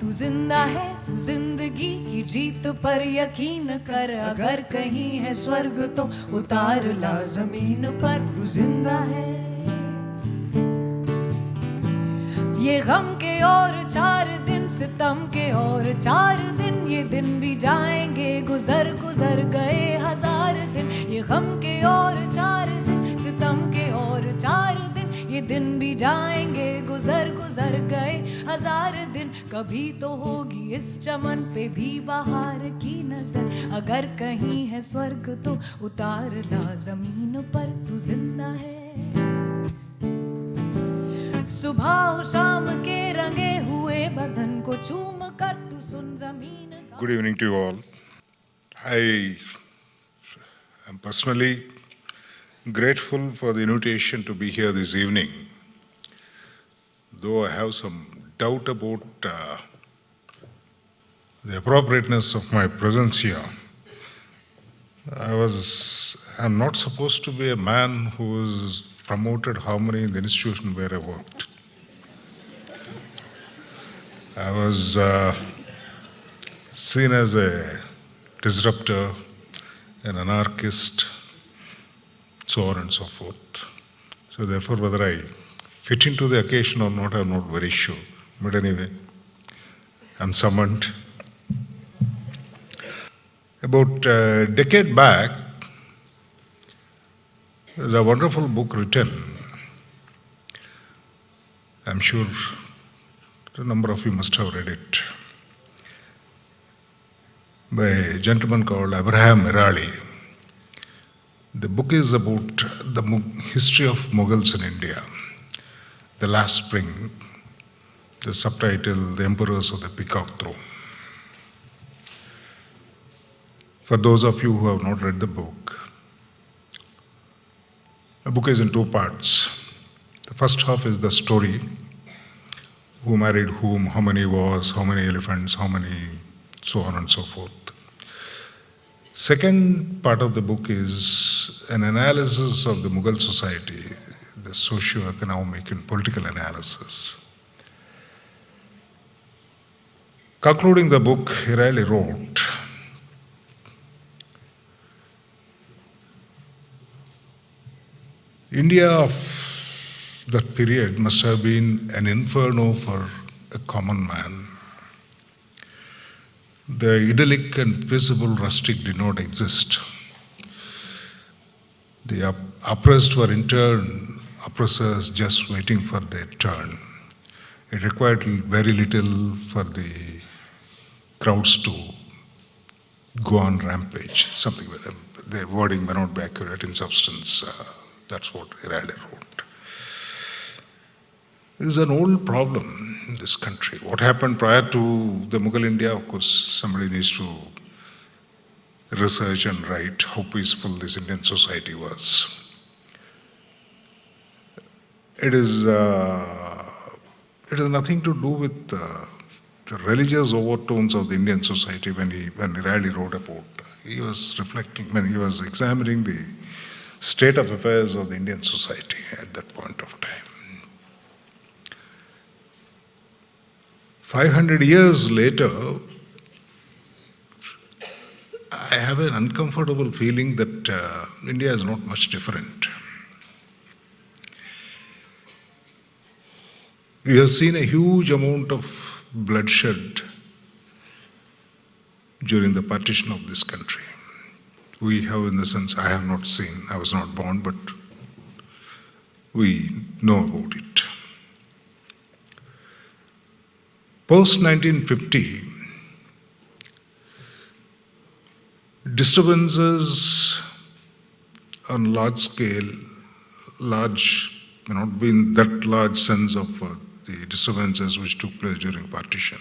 तू जिंदा है, तू जिंदगी की जीत पर यकीन कर। अगर कहीं है स्वर्ग तो उतार ला जमीन पर। तू जिंदा है। ये गम के और 4 दिन, सितम के और 4 दिन, ये दिन भी जाएंगे गुजर गुजर गए 1000 दिन। ये गम के और 4 दिन, सितम के और 4 दिन, ये दिन भी जाएंगे गुजर गुजर गए 1000 दिन। कभी तो होगी इस चमन पे भी बहार की नजर। अगर कहीं है स्वर्ग तो उतार ला जमीन पर। तू जिंदा है। सुबह हो शाम के रंगे हुए बदन को चूम कर तू सुन जमीन। Good evening to you all. I am personally grateful for the invitation to be here this evening, though I have some doubt about the appropriateness of my presence here. I'm not supposed to be a man who is promoted harmony in the institution where I worked. I was seen as a disruptor, an anarchist, so on and so forth. So therefore, whether I fit into the occasion or not, I'm not very sure. But anyway, I'm summoned. About a decade back, there's a wonderful book written. I'm sure a number of you must have read it, by a gentleman called Abraham Mirali. The book is about the history of Mughals in India. The Last Spring, the subtitle, The Emperors of the Peacock Throne. For those of you who have not read the book is in 2 parts. The first half is the story, who married whom, how many wars, how many elephants, how many, so on and so forth. Second part of the book is an analysis of the Mughal society, the socio-economic and political analysis. Concluding the book, he really wrote, India of that period must have been an inferno for a common man. The idyllic and peaceable rustic did not exist. The oppressed were in turn oppressors just waiting for their turn. It required very little for the crowds to go on rampage, something like that. The wording may not be accurate in substance. That's what Retd wrote. This is an old problem in this country. What happened prior to the Mughal India, of course, somebody needs to research and write how peaceful this Indian society was. It is nothing to do with the religious overtones of the Indian society when Retd wrote about. He was reflecting, when he was examining the state of affairs of the Indian society at that point of time. 500 years later, I have an uncomfortable feeling that India is not much different. We have seen a huge amount of bloodshed during the partition of this country. We have, in the sense, I have not seen, I was not born, but we know about it. Post-1950, disturbances on large scale, may not be in that large sense of the disturbances which took place during partition,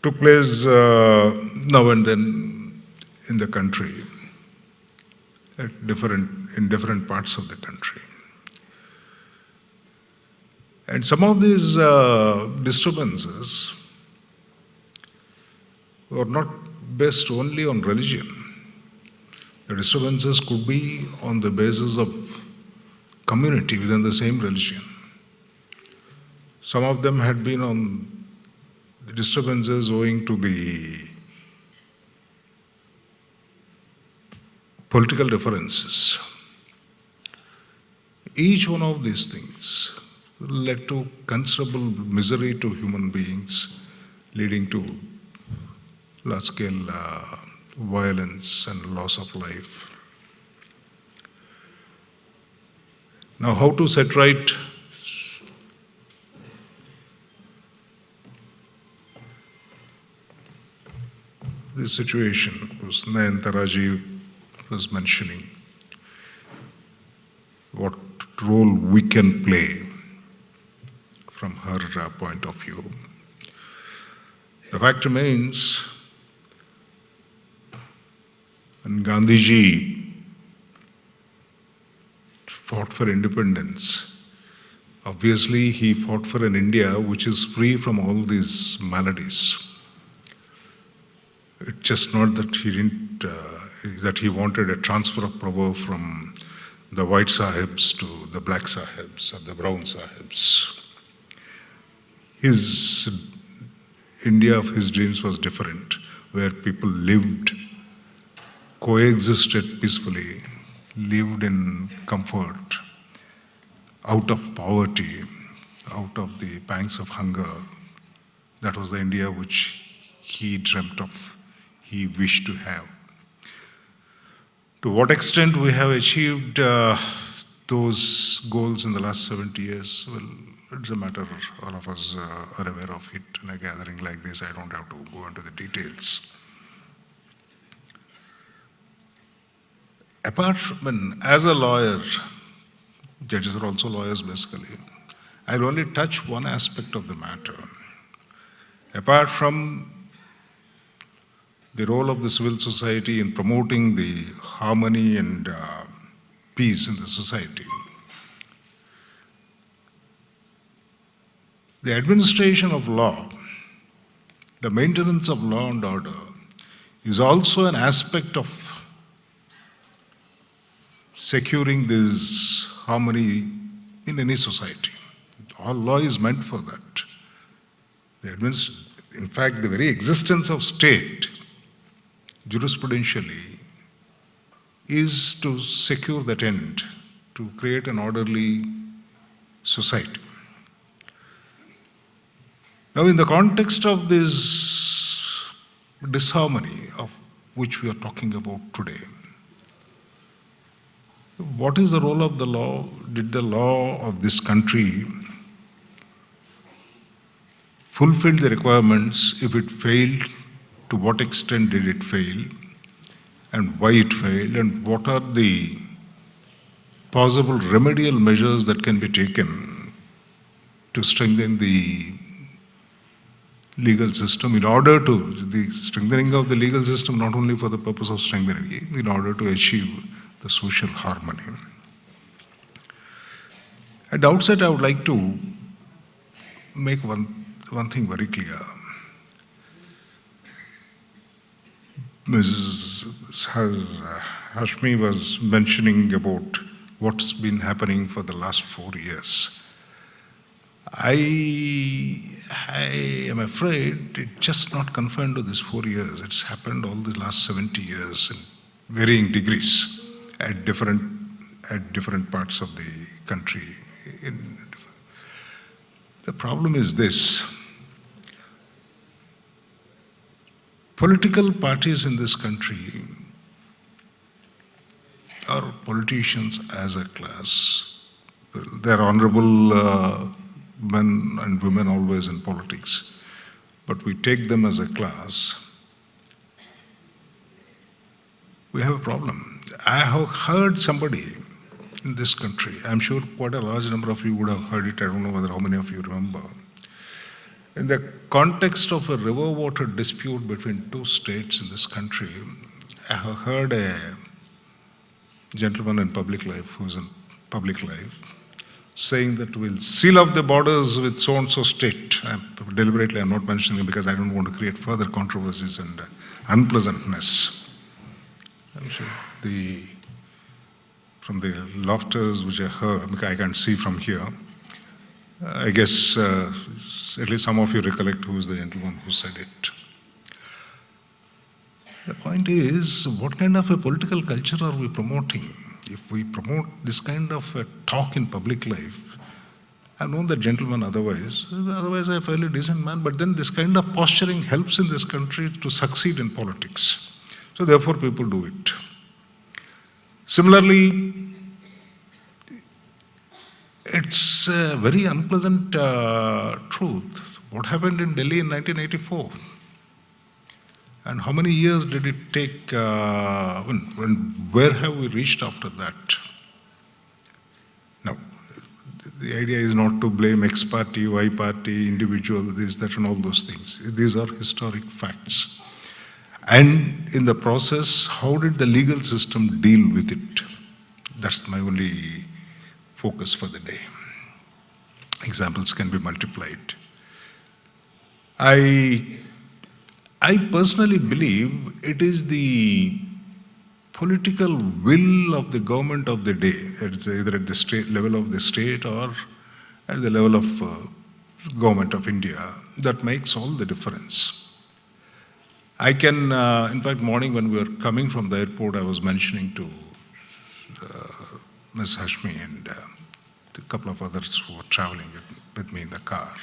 took place now and then in the country, in different parts of the country. And some of these disturbances were not based only on religion. The disturbances could be on the basis of community within the same religion. Some of them had been on the disturbances owing to the political differences. Each one of these things led to considerable misery to human beings, leading to large-scale violence and loss of life. Now, how to set right this situation? Because Nayantaraji was mentioning what role we can play from her point of view. The fact remains, when Gandhiji fought for independence, obviously he fought for an India which is free from all these maladies. It's just not that he didn't, that he wanted a transfer of power from the white sahibs to the black sahibs or the brown sahibs. His India of his dreams was different, where people lived, coexisted peacefully, lived in comfort, out of poverty, out of the pangs of hunger. That was the India which he dreamt of, he wished to have. To what extent we have achieved those goals in the last 70 years, well, it's a matter all of us are aware of it. In a gathering like this, I don't have to go into the details. Apart from, as a lawyer, judges are also lawyers basically, I'll only touch one aspect of the matter. Apart from the role of the civil society in promoting the harmony and peace in the society, the administration of law, the maintenance of law and order is also an aspect of securing this harmony in any society. All law is meant for that. In fact, the very existence of state, jurisprudentially, is to secure that end, to create an orderly society. Now, in the context of this disharmony of which we are talking about today, what is the role of the law? Did the law of this country fulfill the requirements? If it failed, to what extent did it fail? And why it failed? And what are the possible remedial measures that can be taken to strengthen the legal system in order to, the strengthening of the legal system not only for the purpose of strengthening it, in order to achieve the social harmony. At the outset, I would like to make one thing very clear. Mrs. Hashmi was mentioning about what's been happening for the last 4 years. I am afraid it's just not confined to this 4 years. It's happened all the last 70 years in varying degrees at different parts of the country. The problem is this. Political parties in this country, or politicians as a class, they're honorable men and women always in politics, but we take them as a class, we have a problem. I have heard somebody in this country, I'm sure quite a large number of you would have heard it, I don't know whether how many of you remember. In the context of a river water dispute between two states in this country, I have heard a gentleman in public life, who's in public life, saying that we'll seal off the borders with so-and-so state. Deliberately, I'm not mentioning it because I don't want to create further controversies and unpleasantness. I'm sure from the laughters which I heard, I can't see from here, I guess at least some of you recollect who is the gentleman who said it. The point is, what kind of a political culture are we promoting? If we promote this kind of a talk in public life, I've known that gentleman otherwise a fairly decent man, but then this kind of posturing helps in this country to succeed in politics. So therefore people do it. Similarly, it's a very unpleasant truth. What happened in Delhi in 1984? And how many years did it take, where have we reached after that? Now, the idea is not to blame X party, Y party, individual, this, that, and all those things. These are historic facts. And in the process, how did the legal system deal with it? That's my only focus for the day. Examples can be multiplied. I personally believe it is the political will of the government of the day, either at the state level of the state or at the level of government of India, that makes all the difference. I can, in fact, morning when we were coming from the airport, I was mentioning to Ms. Hashmi and a couple of others who were traveling with me in the car.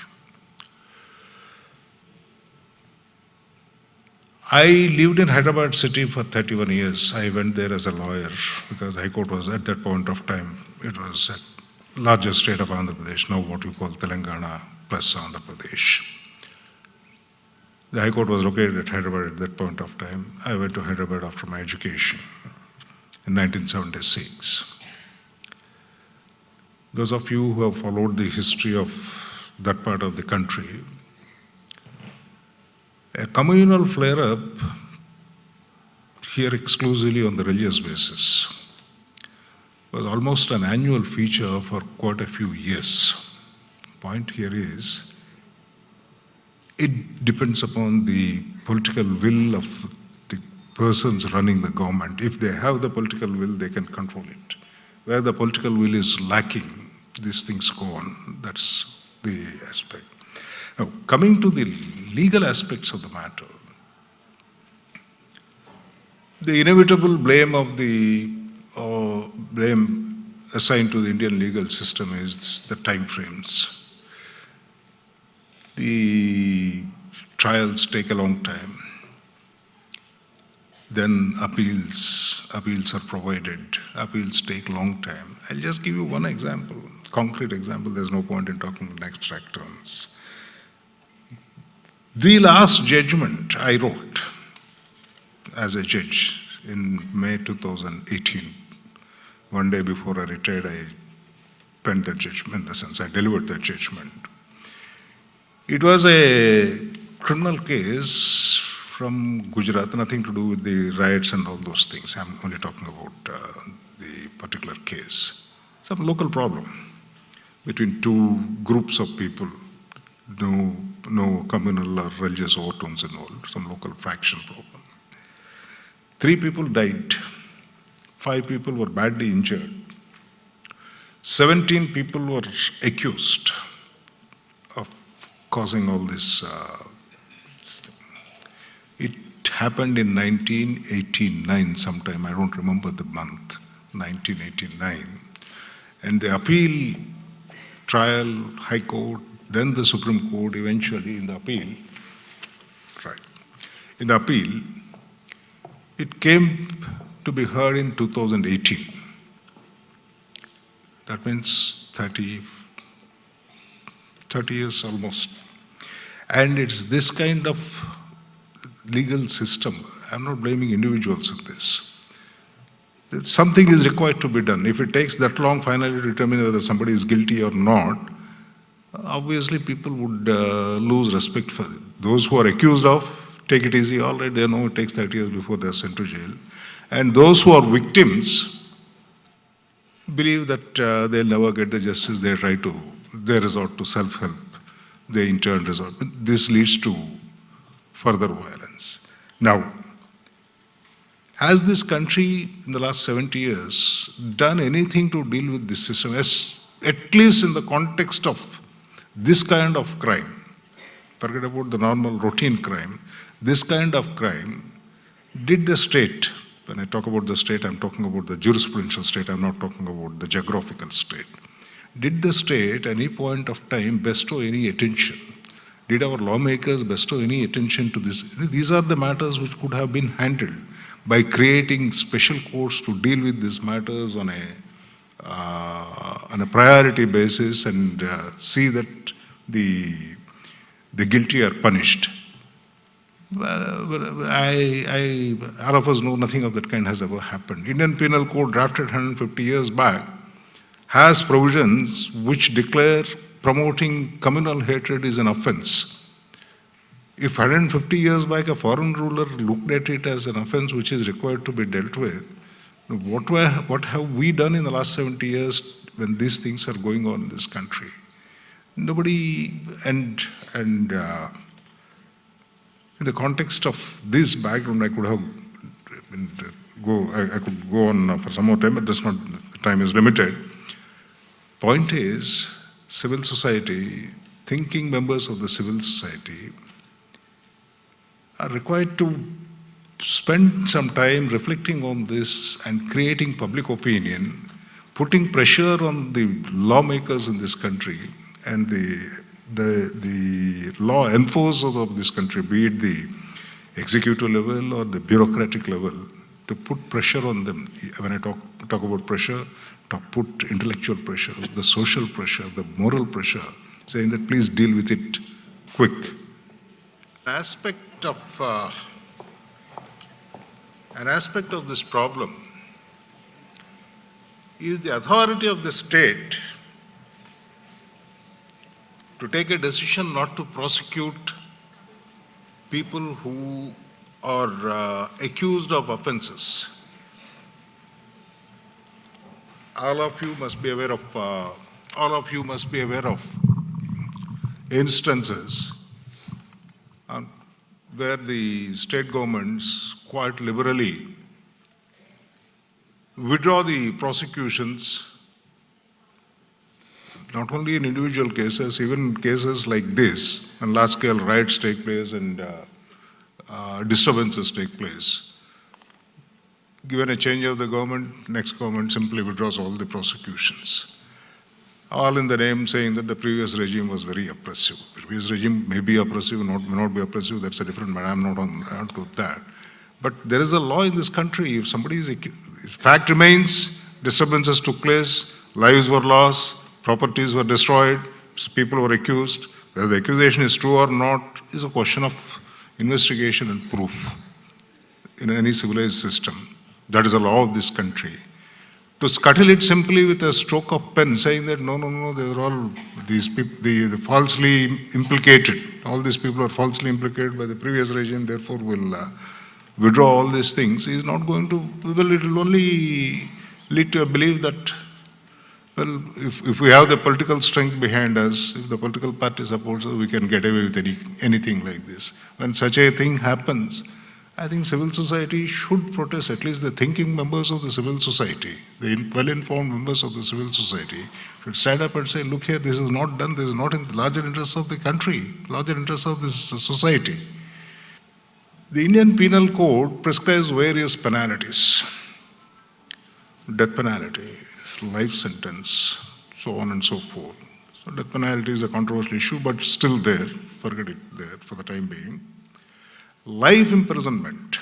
I lived in Hyderabad city for 31 years. I went there as a lawyer because High Court was at that point of time, it was the largest state of Andhra Pradesh, now what you call Telangana plus Andhra Pradesh. The High Court was located at Hyderabad at that point of time. I went to Hyderabad after my education in 1976. Those of you who have followed the history of that part of the country, a communal flare-up here exclusively on the religious basis was almost an annual feature for quite a few years. Point here is, it depends upon the political will of the persons running the government. If they have the political will, they can control it. Where the political will is lacking, these things go on. That's the aspect. Now, coming to the legal aspects of the matter, the inevitable blame assigned to the Indian legal system is the time frames. The trials take a long time. Then appeals are provided. Appeals take a long time. I'll just give you one example, concrete example. There's no point in talking in abstract terms. The last judgment I wrote as a judge in May 2018, one day before I retired, I penned that judgment, in the sense I delivered that judgment. It was a criminal case from Gujarat, nothing to do with the riots and all those things. I'm only talking about the particular case. Some local problem between two groups of people, no communal or religious overtones involved, some local faction problem. 3 people died, 5 people were badly injured, 17 people were accused of causing all this. It happened in 1989 sometime, I don't remember the month, 1989. And the appeal, trial, High Court, then the Supreme Court, eventually in the appeal, it came to be heard in 2018. That means 30 years almost. And it's this kind of legal system. I'm not blaming individuals in this. Something is required to be done. If it takes that long finally to determine whether somebody is guilty or not, obviously people would lose respect for it. Those who are accused of, take it easy, all right, they know it takes 30 years before they are sent to jail. And those who are victims believe that they'll never get the justice, they resort to self-help, they in turn resort. This leads to further violence. Now, has this country in the last 70 years done anything to deal with this system, at least in the context of This kind of crime, forget about the normal routine crime, this kind of crime, did the state, when I talk about the state, I'm talking about the jurisprudential state, I'm not talking about the geographical state. Did the state at any point of time bestow any attention? Did our lawmakers bestow any attention to this? These are the matters which could have been handled by creating special courts to deal with these matters on a priority basis and see that the guilty are punished. All of us know nothing of that kind has ever happened. Indian Penal Code, drafted 150 years back, has provisions which declare promoting communal hatred is an offense. If 150 years back a foreign ruler looked at it as an offense which is required to be dealt with, what have we done in the last 70 years when these things are going on in this country? Nobody, and in the context of this background, I could go on for some more time, but the time is limited. Point is, civil society, thinking members of the civil society are required to spend some time reflecting on this and creating public opinion, putting pressure on the lawmakers in this country and the law enforcers of this country, be it the executive level or the bureaucratic level, to put pressure on them. When I talk about pressure, put intellectual pressure, the social pressure, the moral pressure, saying that please deal with it quick. An aspect of this problem is the authority of the state to take a decision not to prosecute people who are accused of offenses. All of you must be aware of instances where the state governments quite liberally withdraw the prosecutions, not only in individual cases, even cases like this, when large-scale riots take place and disturbances take place. Given a change of the government, next government simply withdraws all the prosecutions. All in the name saying that the previous regime was very oppressive. The previous regime may be oppressive, may not be oppressive, that's a different matter, I'm not on that. But there is a law in this country, if somebody is accused, fact remains, disturbances took place, lives were lost, properties were destroyed, people were accused, whether the accusation is true or not is a question of investigation and proof in any civilized system. That is the law of this country. To scuttle it simply with a stroke of pen, saying that no, they are all these people, the falsely implicated. All these people are falsely implicated by the previous regime, therefore will withdraw all these things, is not going to, well, it will only lead to a belief that, well, if we have the political strength behind us, if the political party supports us, we can get away with anything like this. When such a thing happens, I think civil society should protest, at least the thinking members of the civil society, the well-informed members of the civil society should stand up and say, look here, this is not done, this is not in the larger interests of the country, larger interests of this society. The Indian Penal Code prescribes various penalties, death penalty, life sentence, so on and so forth. So death penalty is a controversial issue, but still there, forget it there for the time being. Life imprisonment.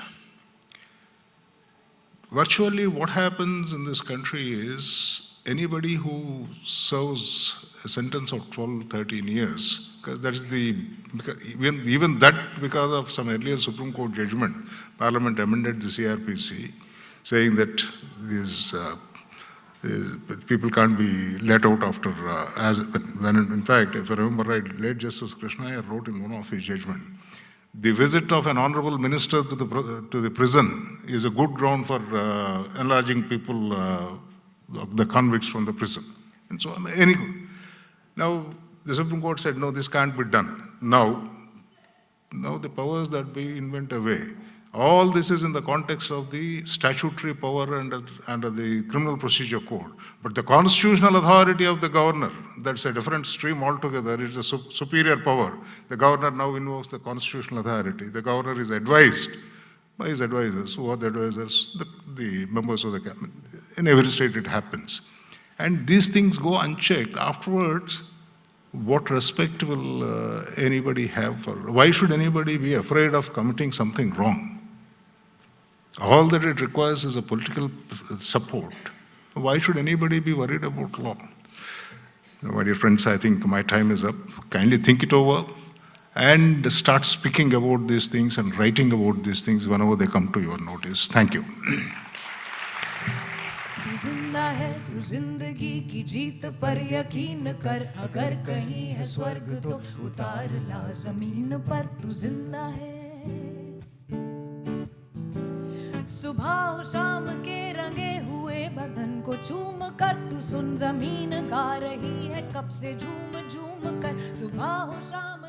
Virtually what happens in this country is anybody who serves a sentence of 12, 13 years, because that's even that because of some earlier Supreme Court judgment, Parliament amended the CRPC saying that these people can't be let out after, when in fact, if I remember right, late Justice Krishna wrote in one of his judgments, the visit of an honorable minister to the prison is a good ground for enlarging people, the convicts from the prison. And so, now the Supreme Court said, no, this can't be done. Now the powers that be invent a way. All this is in the context of the statutory power under the Criminal Procedure Code. But the constitutional authority of the governor, that's a different stream altogether. It's a superior power. The governor now invokes the constitutional authority. The governor is advised by his advisors. Who are the advisors? The members of the cabinet. In every state it happens. And these things go unchecked. Afterwards, what respect will anybody have for? Why should anybody be afraid of committing something wrong? All that it requires is a political support. Why should anybody be worried about law? My dear friends, I think my time is up. Kindly think it over and start speaking about these things and writing about these things whenever they come to your notice. Thank you. तू जिंदा है, तू जिंदगी की जीत पर यकीन कर, अगर कहीं है स्वर्ग तो उतार ला जमीन पर, तू जिंदा है। सुबह हो शाम के रंगे हुए बदन को चूम कर, तू सुन जमीन गा रही है कब से झूम झूम कर, सुबह हो शाम